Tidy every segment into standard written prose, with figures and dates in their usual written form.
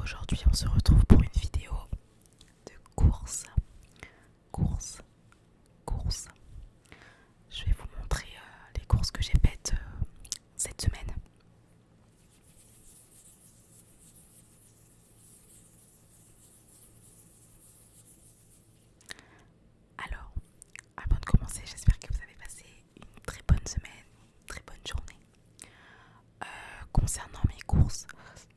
Aujourd'hui, on se retrouve pour une vidéo de course. Course, course. Je vais vous montrer les courses que j'ai faites cette semaine. Alors, avant de commencer, j'espère que vous avez passé une très bonne semaine, une très bonne journée. Concernant mes courses,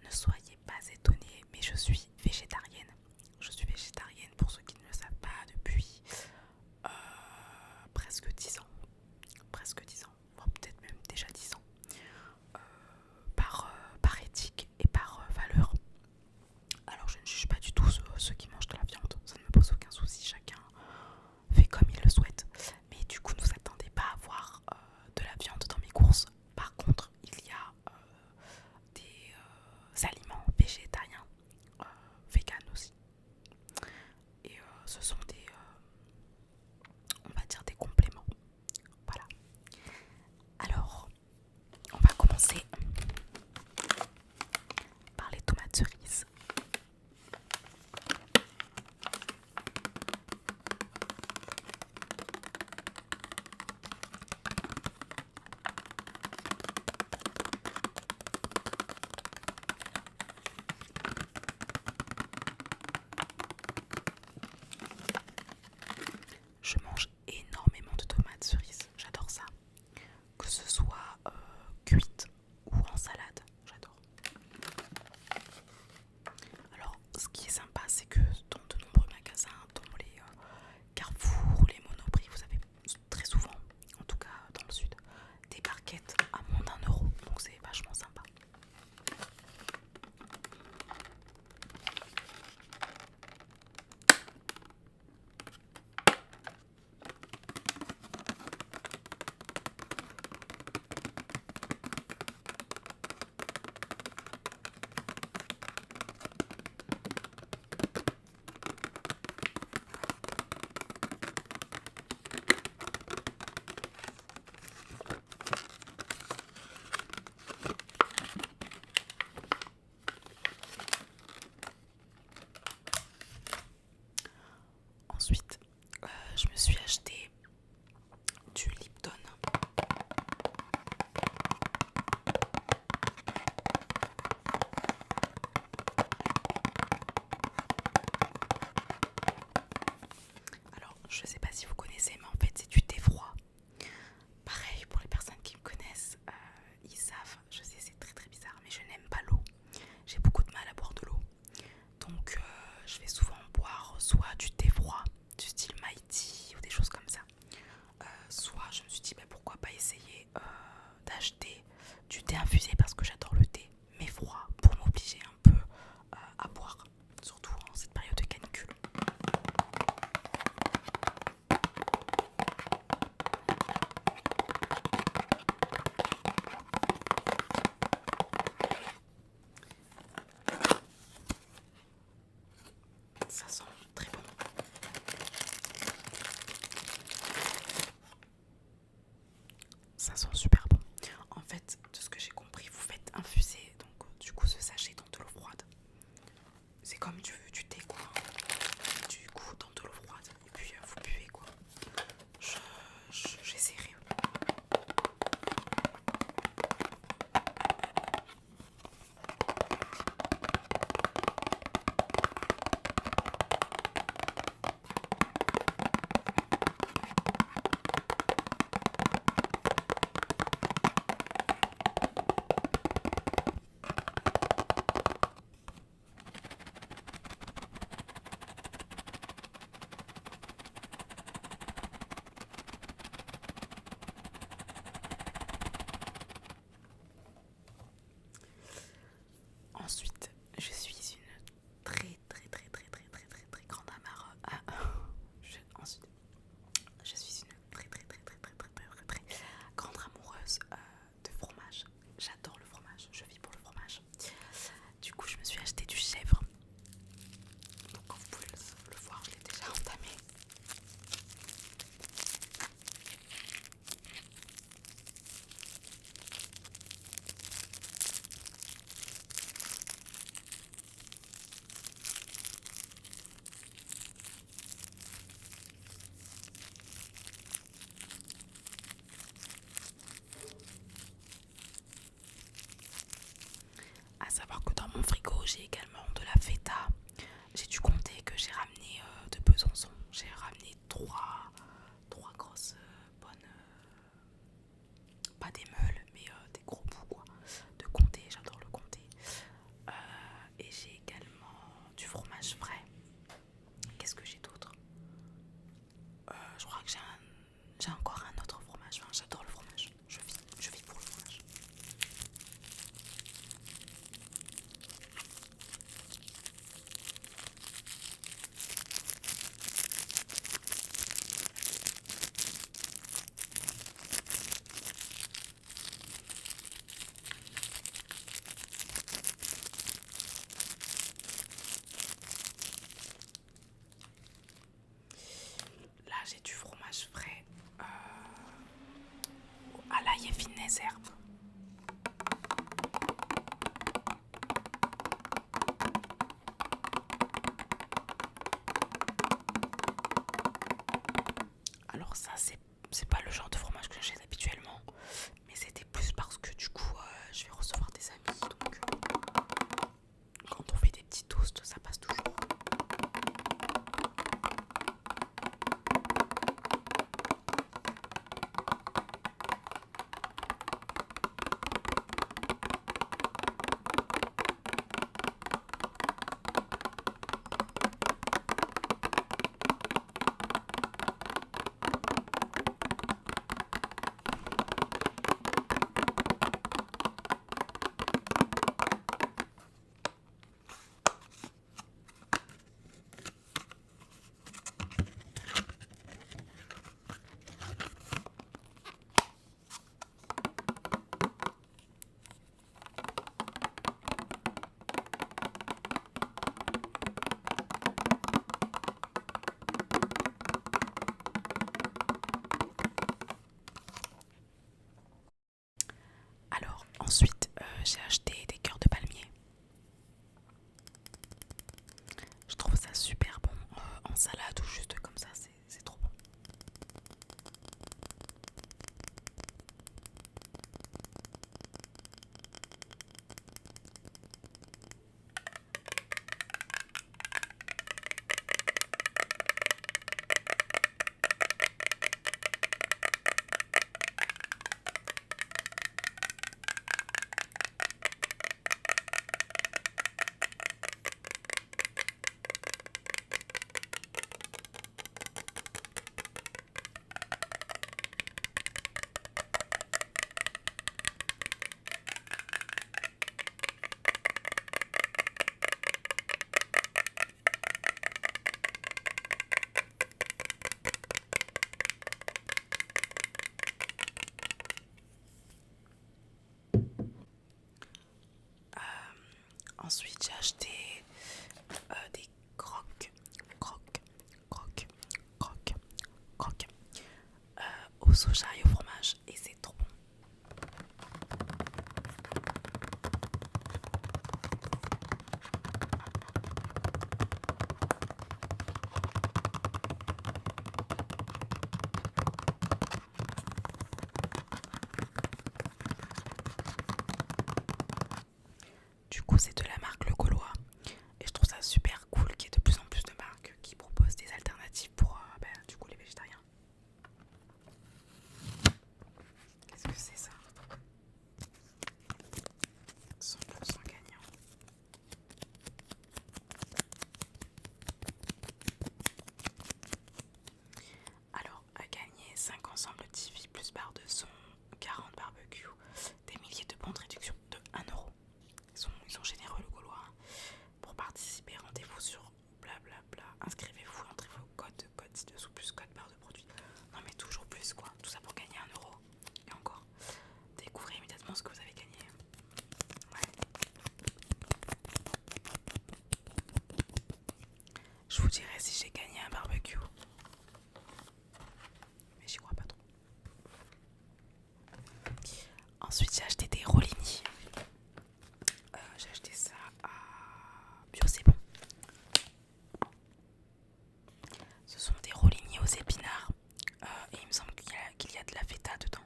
ne soyez pas étonnés, mais je suis végétarienne. Je suis végétarienne pour ceux qui ne le savent pas depuis presque 10 ans. Presque 10 ans, voire peut-être même déjà 10 ans. Par éthique et par valeur. Alors je ne juge pas du tout ceux qui mangent de la viande, ça ne me pose aucun souci, chacun fait comme il le souhaite. Mais du coup, ne vous attendez pas à voir de la viande dans mes courses. Par contre, il y a des aliments végétariens, vegan aussi. Et ce sont des, on va dire des compléments. Voilà. Alors, on va commencer par les tomates cerises. Je mange énormément de tomates cerises, j'adore ça. Que ce soit cuite ou en salade, j'adore. Alors, ce qui est sympa, c'est que dans de nombreux magasins, dont les Carrefour ou les Monoprix, vous avez très souvent, en tout cas dans le sud, des barquettes à moins d'1 €, donc c'est vachement sympa. Ensuite, je me suis acheté du Lipton. Alors, je sais pas si vous connaissez, mais en fait, c'est du thé froid. Pareil, pour les personnes qui me connaissent, ils savent, je sais, c'est très très bizarre, mais je n'aime pas l'eau. J'ai beaucoup de mal à boire de l'eau. Donc, je vais souvent boire soit du thé froid, du style Mighty ou des choses comme ça. Soit je me suis dit, bah, pourquoi pas essayer d'acheter du thé infusé parce que j'adore le thé, mais froid, pour m'obliger un peu à boire, surtout en cette période de canicule. Ça sent très bon. Ça sent super bon. En fait, de ce que j'ai compris, vous faites infuser donc du coup ce sachet dans de l'eau froide. C'est comme du thé quoi. Du coup dans de l'eau froide et puis vous buvez quoi. J'essaierai. Ensuite, je suis une très grande ensuite, je suis une très grande amoureuse de fromage. J'adore le fromage, je vis pour le fromage. Du coup, je me suis acheté du chèvre. Donc, comme vous pouvez le voir, je l'ai déjà entamé. j'ai également de la feta. J'ai dû compter que j'ai ramené de Besançon. J'ai ramené trois grosses bonnes, pas des meules, mais des gros bouts quoi, de comté. J'adore le comté. Et j'ai également du fromage frais. Qu'est-ce que j'ai d'autre? Je crois que j'ai encore un autre fromage. Enfin, j'adore le fromage. Je vis pour le fromage. Là, j'ai du fromage frais à l'ail et fines herbes. Alors ça, c'est pas le genre de fromage que j'achète habituellement, mais c'était plus parce que du coup, je vais recevoir des amis, donc quand on fait des petits toasts, ça passe toujours. Alors ensuite, j'ai acheté des cœurs de palmier. Je trouve ça super bon en salade ou juste comme ça, c'est trop bon. Ensuite, j'ai acheté des croques au soja et au fromage et c'est trop bon. Du coup, c'est de la marque Le Gaulois et je trouve ça super cool qu'il y ait de plus en plus de marques qui proposent des alternatives pour du coup les végétariens. Qu'est-ce que c'est ça? 100% gagnant. Alors, à gagner 5 ensembles TV plus barre de son, 40 barbecues, des milliers de bons de réduction de 1€. Ils sont généreux le Gaulois. Pour participer, rendez-vous sur blablabla. Inscrivez-vous, entrez vos codes ci-dessous plus code barre de produit. Non mais toujours plus quoi. Tout ça pour gagner 1€. Et encore, découvrez immédiatement ce que vous avez gagné. Ouais. Je vous dirai si j'ai gagné un barbecue. Mais j'y crois pas trop. Ensuite j'ai acheté des rollini. J'ai acheté ça à Bio c'est bon. Ce sont des rollini aux épinards et il me semble qu'il y a de la feta dedans.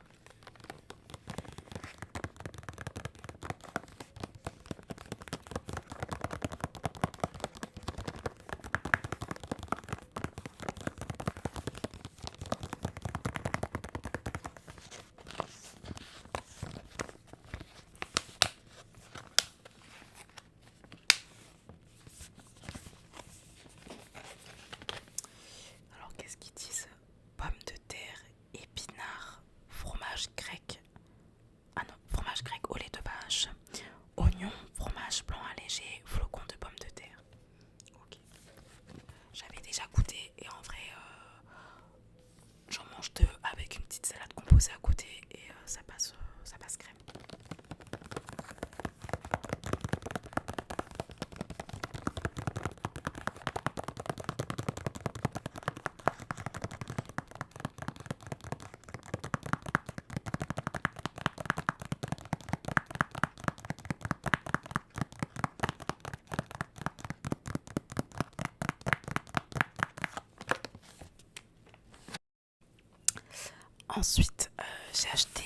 Ensuite, j'ai acheté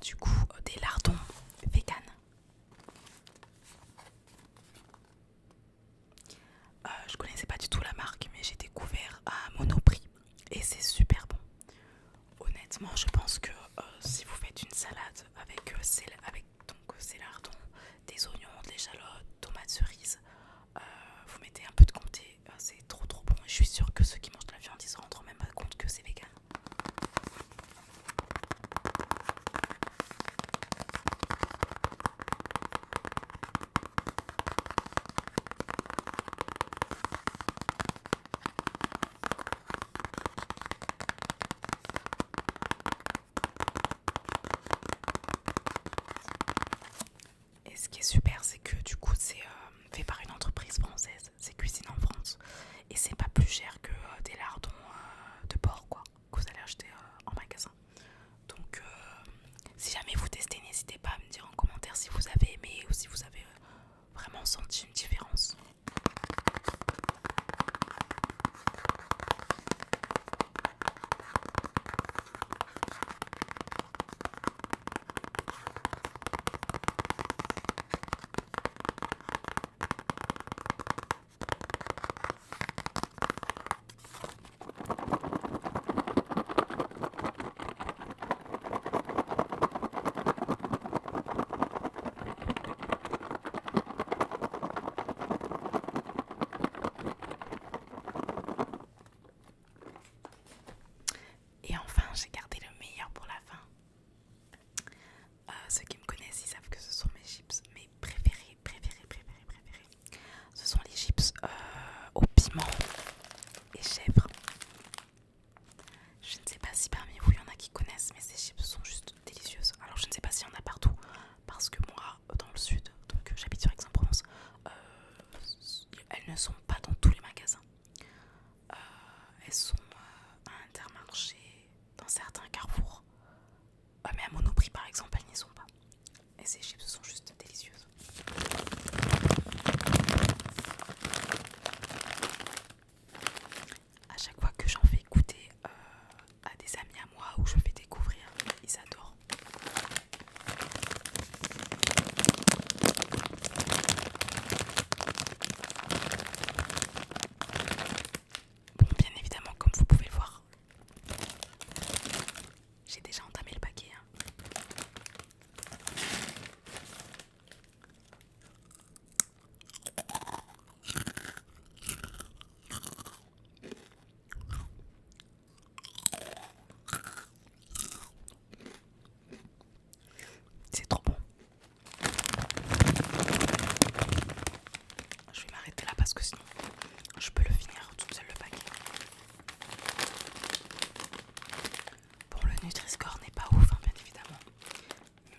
du coup des lardons vegan. Je connaissais pas du tout la marque, mais j'ai découvert à Monoprix et c'est super bon. Honnêtement, je pense que si vous faites une salade avec ces lardons, des oignons, de l'échalote, tomates cerises, vous mettez un peu de comté, c'est trop trop bon. Et je suis sûre que ceux qui mangent de la viande, ils se rendront même pas compte que c'est vegan. Et ce qui est super, c'est que du coup, c'est fait par une entreprise française, c'est cuisine en France. Et c'est pas plus cher que des lardons de porc, quoi, que vous allez acheter en magasin. Donc, si jamais vous testez, n'hésitez pas à me dire en commentaire si vous avez aimé ou si vous avez vraiment senti une différence. Et enfin, j'ai gardé le meilleur pour la fin. Ceux qui me connaissent, ils savent que ce sont mes chips, mes préférés. Ce sont les chips au piment et chèvre. Je ne sais pas si parmi vous il y en a qui connaissent, mais ces chips sont juste délicieuses. Alors je ne sais pas s'il y en a partout, parce que moi, dans le sud, donc j'habite sur Aix-en-Provence, elles ne sont pas dans tous les magasins. Elles sont à Intermarché, dans certains carrefours. Mais à Monoprix par exemple, elles n'y sont pas. Et ces chips sont juste délicieuses. À chaque fois que j'en fais goûter à des amis à moi ou je fais découvrir, ils adorent. Bon, bien évidemment, comme vous pouvez le voir, j'ai déjà entamé le paquet. C'est trop bon. Je vais m'arrêter là parce que sinon je peux le finir toute seule le paquet. Bon, le Nutri-Score n'est pas ouf, bien évidemment,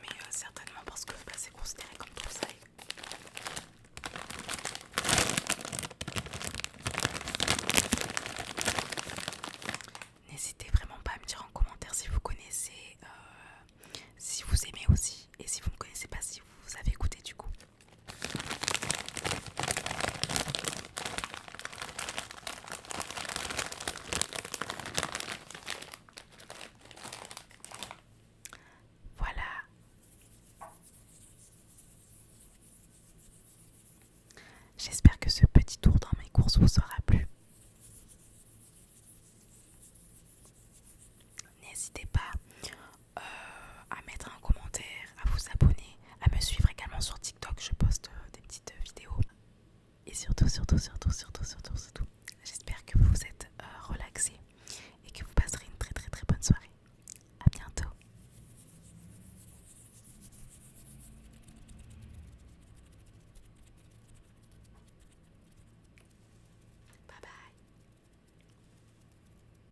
mais certainement parce que c'est considéré comme trop salé. N'hésitez vraiment pas à me dire en commentaire si vous connaissez, si vous aimez aussi, et si vous ne connaissez pas, si vous avez goûté du coup. Voilà. J'espère que ce petit tour dans mes courses vous aura plu. N'hésitez pas à mettre un commentaire, à vous abonner, à me suivre également sur TikTok, je poste des petites vidéos. Et surtout,